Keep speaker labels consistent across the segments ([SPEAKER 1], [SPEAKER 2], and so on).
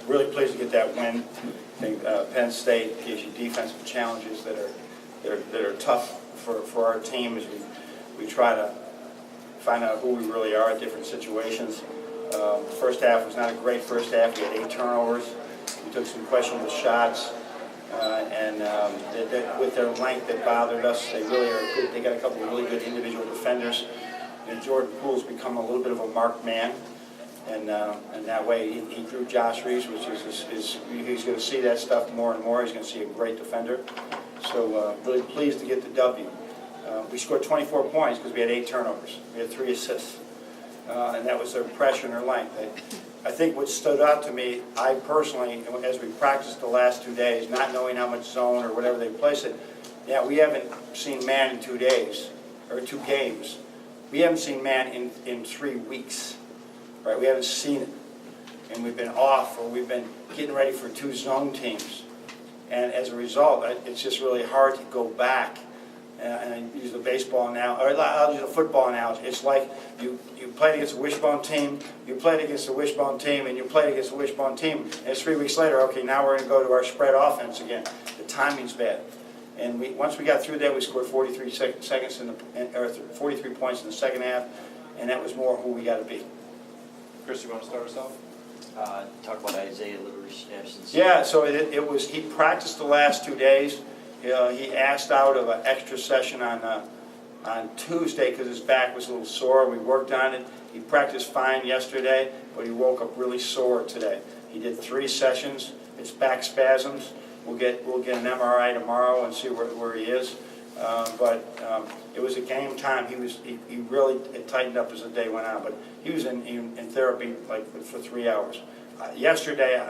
[SPEAKER 1] really pleased to get that win. I think Penn State gives you defensive challenges that are tough for our team as we try to find out who we really are at different situations. The first half was not a great first half. We had 8 turnovers. We took some questionable shots, and with their length, it bothered us. They really are good. They got a couple of really good individual defenders. And Jordan Poole's become a little bit of a marked man, and that way he drew Josh Reeves, which is he's going to see that stuff more and more. He's going to see a great defender. So really pleased to get the W. We scored 24 points because we had 8 turnovers. We had 3 assists. And that was their pressure and their length. I think what stood out to me, I personally, as we practiced the last 2 days, not knowing how much zone or whatever they place it, yeah, we haven't seen man in 2 days, or 2 games. We haven't seen man in 3 weeks, right? We haven't seen it. And we've been off, or we've been getting ready for 2 zone teams. And as a result, it's just really hard to go back. And I use the baseball analogy, or I'll use the football analogy. It's like you played against a wishbone team, you played against a wishbone team, and you played against a wishbone team, and it's 3 weeks later, okay, now we're going to go to our spread offense again. The timing's bad. And once we got through that, we scored 43 points in the second half, and that was more who we got to be.
[SPEAKER 2] Chris, you want to start us off?
[SPEAKER 3] Talk about Isaiah Liver's absence.
[SPEAKER 1] Yeah, so it was, he practiced the last 2 days. He asked out of an extra session on Tuesday because his back was a little sore. We worked on it. He practiced fine yesterday, but he woke up really sore today. He did 3 sessions. It's back spasms. We'll get an MRI tomorrow and see where he is. But it was a game time. He really tightened up as the day went on. But he was in therapy like for 3 hours. Yesterday,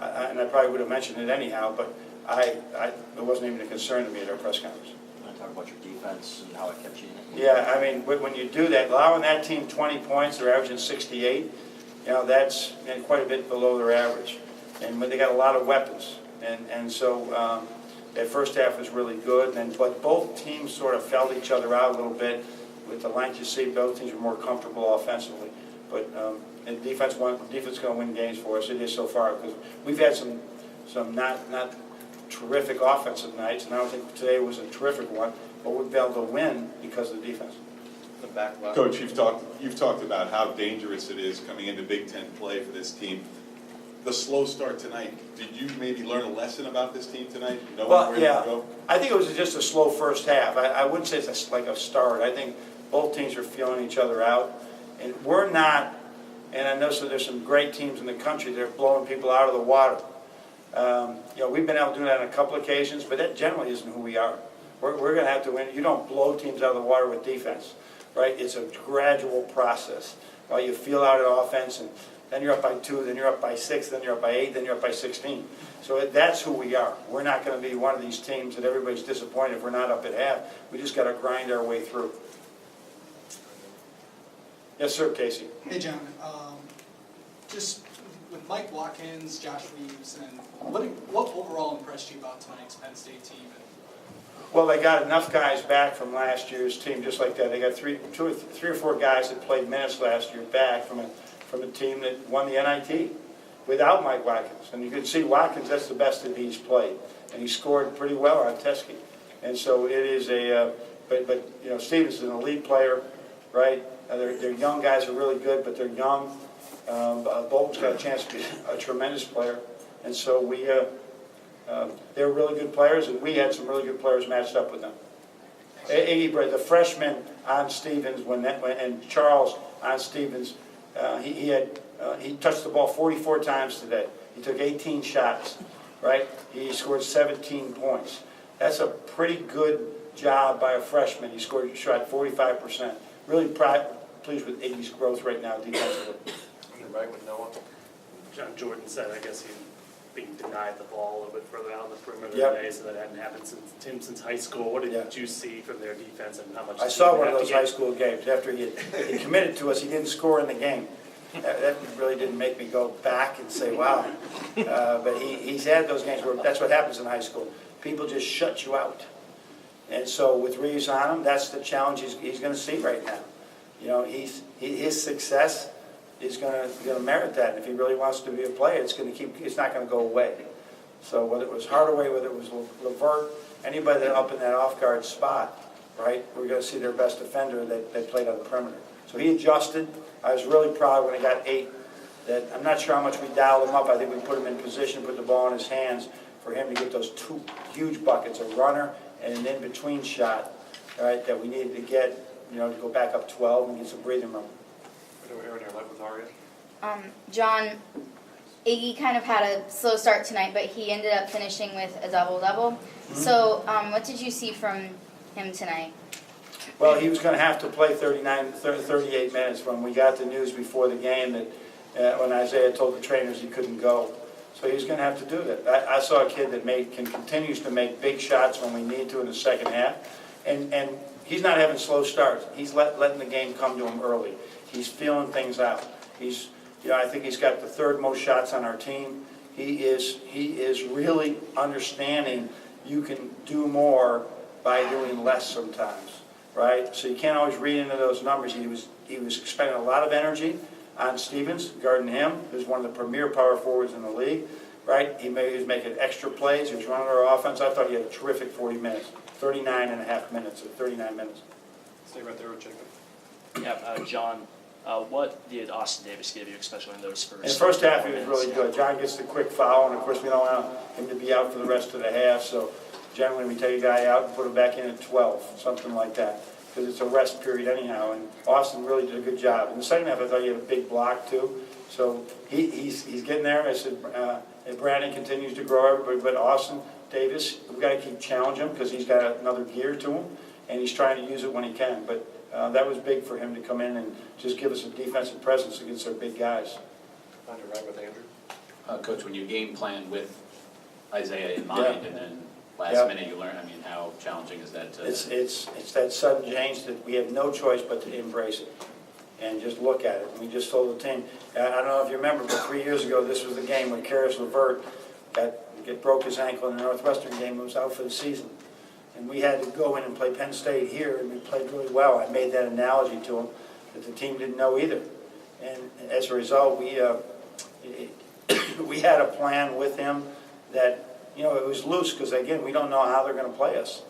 [SPEAKER 1] and I probably would have mentioned it anyhow, but it wasn't even a concern to me at our press conference.
[SPEAKER 3] You want to talk about your defense and how it kept you in it?
[SPEAKER 1] Yeah, I mean, when you do that, allowing that team 20 points, they're averaging 68, you know, that's quite a bit below their average. And they got a lot of weapons. And so that first half was really good. But both teams sort of felt each other out a little bit. With the length you see, both teams were more comfortable offensively. But and defense going to win games for us. It is so far, because we've had some not terrific offensive nights, and I don't think today was a terrific one, but we've been able to win because of the defense.
[SPEAKER 4] Coach, you've talked about how dangerous it is coming into Big Ten play for this team. The slow start tonight, did you maybe learn a lesson about this team tonight?
[SPEAKER 1] Well, yeah, I think it was just a slow first half. I wouldn't say it's like a start. I think both teams are feeling each other out, and we're not, and I know there's some great teams in the country that are blowing people out of the water. You know, we've been able to do that on a couple occasions, but that generally isn't who we are. We're going to have to win. You don't blow teams out of the water with defense, right? It's a gradual process. While you feel out an offense, and then you're up by 2, then you're up by 6, then you're up by 8, then you're up by 16. So that's who we are. We're not going to be one of these teams that everybody's disappointed if we're not up at half. We just got to grind our way through. Yes, sir, Casey.
[SPEAKER 5] Hey, John. Just with Mike Watkins, Josh Reeves, and what overall impressed you about tonight's Penn State team?
[SPEAKER 1] Well, they got enough guys back from last year's team just like that. They got three or four guys that played minutes last year back from a team that won the NIT without Mike Watkins. And you can see Watkins, that's the best that he's played. And he scored pretty well on Teskey. And so it is but you know, Stevens is an elite player, right? Their young guys are really good, but they're young. Bolton's got a chance to be a tremendous player. And so they're really good players, and we had some really good players matched up with them. The freshman on Stevens, and Charles on Stevens, he touched the ball 44 times today. He took 18 shots, right? He scored 17 points. That's a pretty good job by a freshman. He shot 45%. Really pleased with Iggy's growth right now defensively.
[SPEAKER 2] Right with Noah.
[SPEAKER 6] John Jordan said, I guess he's being denied the ball a little bit further out on the perimeter today, so that hadn't happened since high school. What did you see from their defense, and how much?
[SPEAKER 1] I saw one of those high school games after he committed to us. He didn't score in the game. That really didn't make me go back and say, wow. But he's had those games where that's what happens in high school. People just shut you out. And so with Reeves on him, that's the challenge he's going to see right now. You know, his success is gonna merit that. And if he really wants to be a player, it's not gonna go away. So whether it was Hardaway, whether it was Levert, anybody that up in that off-guard spot, right, we're gonna see their best defender that played on the perimeter. So he adjusted. I was really proud when he got 8. That I'm not sure how much we dialed him up. I think we put him in position, put the ball in his hands for him to get those 2 huge buckets, a runner and an in-between shot, right, that we needed to get, to go back up 12 and get some breathing room.
[SPEAKER 2] What do we hear on your left with Aria?
[SPEAKER 7] John, Iggy kind of had a slow start tonight, but he ended up finishing with a double-double. Mm-hmm. So what did you see from him tonight?
[SPEAKER 1] Well, he was going to have to play 38 minutes when we got the news before the game that when Isaiah told the trainers he couldn't go. So he was going to have to do that. I saw a kid that continues to make big shots when we need to in the second half. And he's not having slow starts. He's letting the game come to him early. He's feeling things out. I think he's got the 3rd most shots on our team. He is really understanding you can do more by doing less sometimes, right? So you can't always read into those numbers. He was expending a lot of energy on Stevens, guarding him, who's one of the premier power forwards in the league, right? He was making extra plays. He was running our offense. I thought he had a terrific 40 minutes, 39 and a half minutes, or 39 minutes.
[SPEAKER 2] Stay right there with Jacob.
[SPEAKER 8] Yeah, John, what did Austin Davis give you, especially in those first?
[SPEAKER 1] In the first half, he was really good. John gets the quick foul, and of course, we don't want him to be out for the rest of the half, so generally we take a guy out and put him back in at 12, something like that, because it's a rest period anyhow, and Austin really did a good job. In the second half, I thought he had a big block, too, so he's getting there. I said, Brandon continues to grow everybody, but Austin Davis, we've got to keep challenging him because he's got another gear to him, and he's trying to use it when he can, but that was big for him to come in and just give us a defensive presence against our big guys.
[SPEAKER 2] On your right with Andrew.
[SPEAKER 9] Coach, when you game plan with Isaiah in mind, and then last minute you learn, how challenging is that?
[SPEAKER 1] It's that sudden change that we have no choice but to embrace it and just look at it. And we just told the team, I don't know if you remember, but 3 years ago this was the game when Karis LeVert broke his ankle in the Northwestern game and was out for the season. And we had to go in and play Penn State here, and we played really well. I made that analogy to him that the team didn't know either. And as a result, we had a plan with him that, it was loose because, again, we don't know how they're going to play us.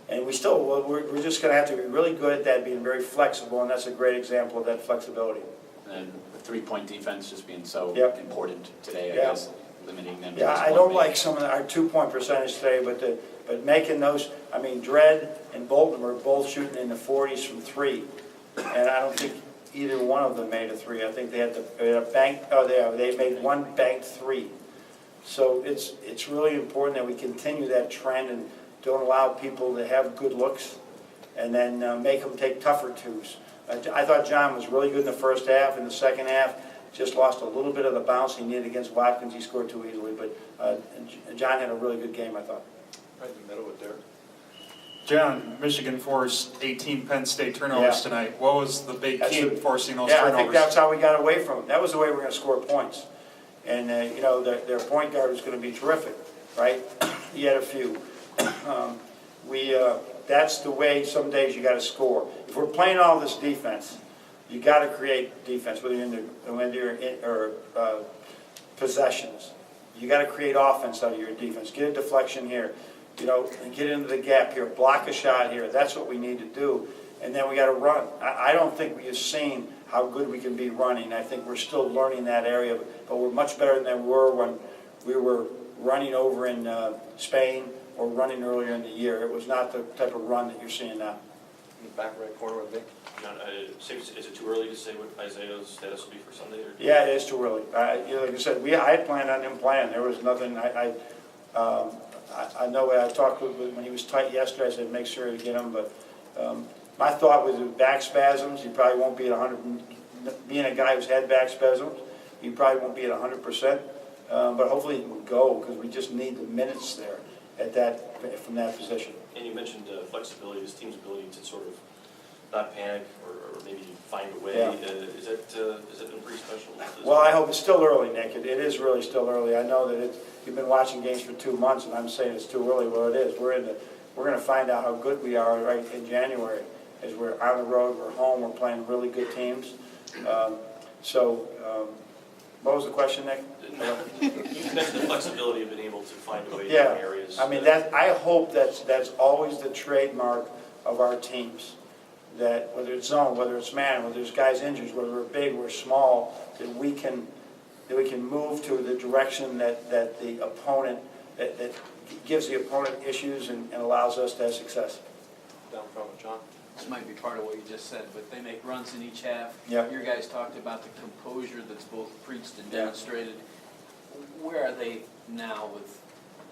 [SPEAKER 1] And we're just going to have to be really good at that, being very flexible, and that's a great example of that flexibility.
[SPEAKER 9] And the 3-point defense just being so important today, I guess, limiting them to
[SPEAKER 1] Yeah,
[SPEAKER 9] just
[SPEAKER 1] I
[SPEAKER 9] one
[SPEAKER 1] don't
[SPEAKER 9] big.
[SPEAKER 1] like some of our 2-point percentage today, but making those, Dredd and Bolton were both shooting in the 40s from 3, and I don't think either one of them made a 3. I think they had a bank. They made one banked 3. So it's really important that we continue that trend and don't allow people to have good looks, and then make them take tougher 2s. I thought John was really good in the first half. In the second half, just lost a little bit of the bounce he needed against Watkins. He scored too easily, but John had a really good game, I thought.
[SPEAKER 2] Right in the middle with Derek.
[SPEAKER 10] John, Michigan forced 18 Penn State turnovers tonight. What was the big key in forcing those turnovers?
[SPEAKER 1] I think that's how we got away from them. That was the way we were going to score points. And, their point guard was going to be terrific, right? He had a few. That's the way some days you got to score. If we're playing all this defense, you got to create defense, whether you're in possessions. You got to create offense out of your defense. Get a deflection here, and get into the gap here, block a shot here. That's what we need to do. And then we got to run. I don't think we have seen how good we can be running. I think we're still learning that area, but we're much better than we were when we were running over in Spain or running earlier in the year. It was not the type of run that you're seeing now.
[SPEAKER 2] In the back right corner with Vic.
[SPEAKER 11] John, is it too early to say what Isaiah's status will be for Sunday? Or?
[SPEAKER 1] Yeah, it is too early. Like I said, I had planned on him playing. There was nothing. I know I talked with him when he was tight yesterday. I said make sure to get him, but my thought was with back spasms, he probably won't be at 100. Being a guy who's had back spasms, he probably won't be at 100%. But hopefully he will go because we just need the minutes there from that position.
[SPEAKER 11] And you mentioned flexibility, this team's ability to sort of not panic or maybe find a way.
[SPEAKER 1] Yeah.
[SPEAKER 11] Is it pretty special?
[SPEAKER 1] Well, I hope it's still early, Nick. It is really still early. I know that you've been watching games for 2 months, and I'm saying it's too early. Well, it is. We're going to find out how good we are right in January. As we're on the road, we're home, we're playing really good teams. So, what was the question, Nick?
[SPEAKER 11] You mentioned the flexibility of being able to find a way in
[SPEAKER 1] Yeah,
[SPEAKER 11] areas.
[SPEAKER 1] I mean, I hope that's always the trademark of our teams. That whether it's zone, whether it's man, whether there's guys injured, whether we're big, we're small, that we can move to the direction that the opponent, that gives the opponent issues and allows us to have success.
[SPEAKER 2] Down front with John.
[SPEAKER 12] This might be part of what you just said, but they make runs in each half.
[SPEAKER 1] Yep.
[SPEAKER 12] Your guys talked about the composure that's both preached and
[SPEAKER 1] Yeah.
[SPEAKER 12] demonstrated. Where are they now with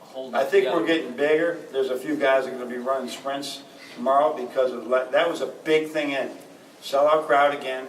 [SPEAKER 12] holding
[SPEAKER 1] I think
[SPEAKER 12] together?
[SPEAKER 1] we're getting bigger. There's a few guys that are going to be running sprints tomorrow because of that was a big thing in. Sellout crowd again.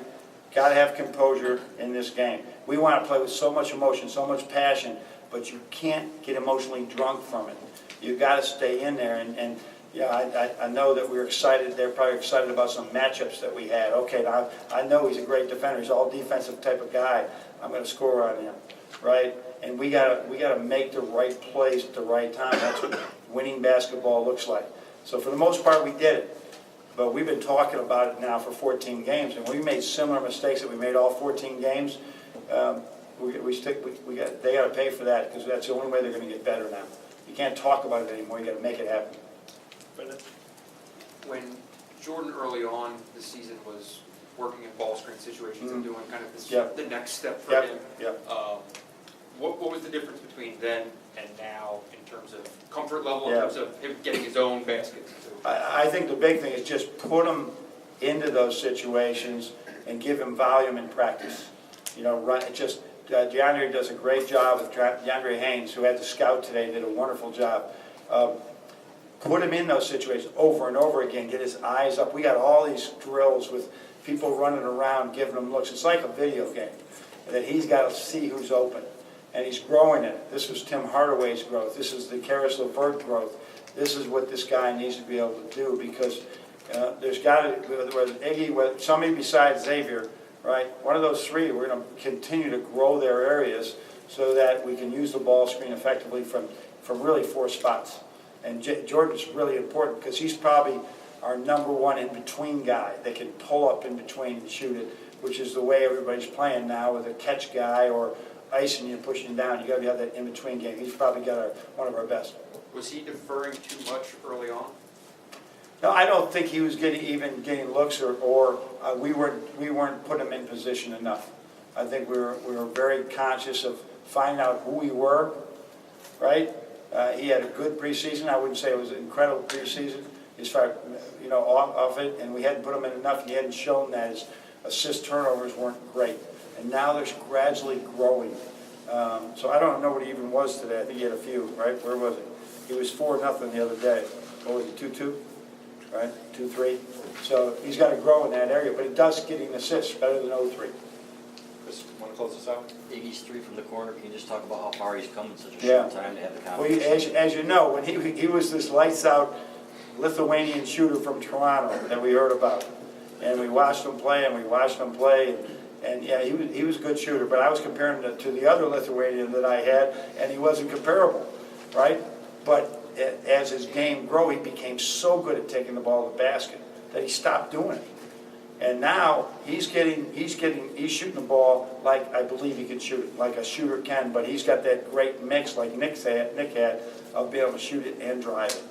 [SPEAKER 1] Got to have composure in this game. We want to play with so much emotion, so much passion, but you can't get emotionally drunk from it. You've got to stay in there. And yeah, I know that we're excited. They're probably excited about some matchups that we had. Okay, now I know he's a great defender. He's all defensive type of guy. I'm going to score on him, right? And we gotta make the right plays at the right time. That's what winning basketball looks like. So for the most part, we did it. But we've been talking about it now for 14 games, and we made similar mistakes that we made all 14 games. They got to pay for that because that's the only way they're going to get better now. You can't talk about it anymore. You got to make it happen.
[SPEAKER 13] When Jordan early on this season was working in ball screen situations and doing kind of this,
[SPEAKER 1] Yep.
[SPEAKER 13] the next step for
[SPEAKER 1] Yep.
[SPEAKER 13] him,
[SPEAKER 1] Yep.
[SPEAKER 13] what was the difference between then and now in terms of comfort level,
[SPEAKER 1] Yeah.
[SPEAKER 13] in terms of him getting his own baskets?
[SPEAKER 1] I think the big thing is just put him into those situations and give him volume in practice. You know, DeAndre does a great job with DeAndre Haynes, who had the scout today, did a wonderful job. Put him in those situations over and over again, get his eyes up. We got all these drills with people running around, giving him looks. It's like a video game, that he's got to see who's open. And he's growing in it. This was Tim Hardaway's growth. This is the Karis LeVert growth. This is what this guy needs to be able to do because there's got to, whether Iggy, whether somebody besides Xavier, right? One of those three, we're going to continue to grow their areas so that we can use the ball screen effectively from really 4 spots. And Jordan's really important because he's probably our #1 in-between guy that can pull up in between and shoot it, which is the way everybody's playing now with a catch guy or icing you and pushing you down. You got to have that in-between game. He's probably got one of our best.
[SPEAKER 13] Was he deferring too much early on?
[SPEAKER 1] No, I don't think he was getting looks or we weren't putting him in position enough. I think we were very conscious of finding out who we were, right? He had a good preseason. I wouldn't say it was an incredible preseason as far, off it, and we hadn't put him in enough. He hadn't shown that his assist turnovers weren't great. And now they're gradually growing. So I don't know what he even was today. I think he had a few, right? Where was he? He was 4-0 the other day. What was it, 2-2? Right? 2-3. So he's got to grow in that area, but he does getting assists better than 0-3.
[SPEAKER 2] Chris, want to close this out?
[SPEAKER 3] Iggy's 3 from the corner. Can you just talk about how far he's come in such a
[SPEAKER 1] Yeah.
[SPEAKER 3] short time to have the
[SPEAKER 1] Well,
[SPEAKER 3] confidence?
[SPEAKER 1] as you know, when he was this lights-out Lithuanian shooter from Toronto that we heard about, and we watched him play, and yeah, he was a good shooter, but I was comparing him to the other Lithuanian that I had, and he wasn't comparable, right? But as his game grew, he became so good at taking the ball to the basket that he stopped doing it. And now he's shooting the ball like I believe he can shoot it, like a shooter can, but he's got that great mix like Nick had of being able to shoot it and drive it.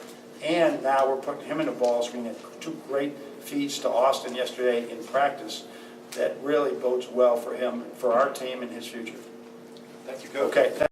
[SPEAKER 1] And now we're putting him in the ball screen. Had 2 great feeds to Austin yesterday in practice that really bodes well for him, for our team and his future.
[SPEAKER 2] Thank you, Coach.
[SPEAKER 1] Okay.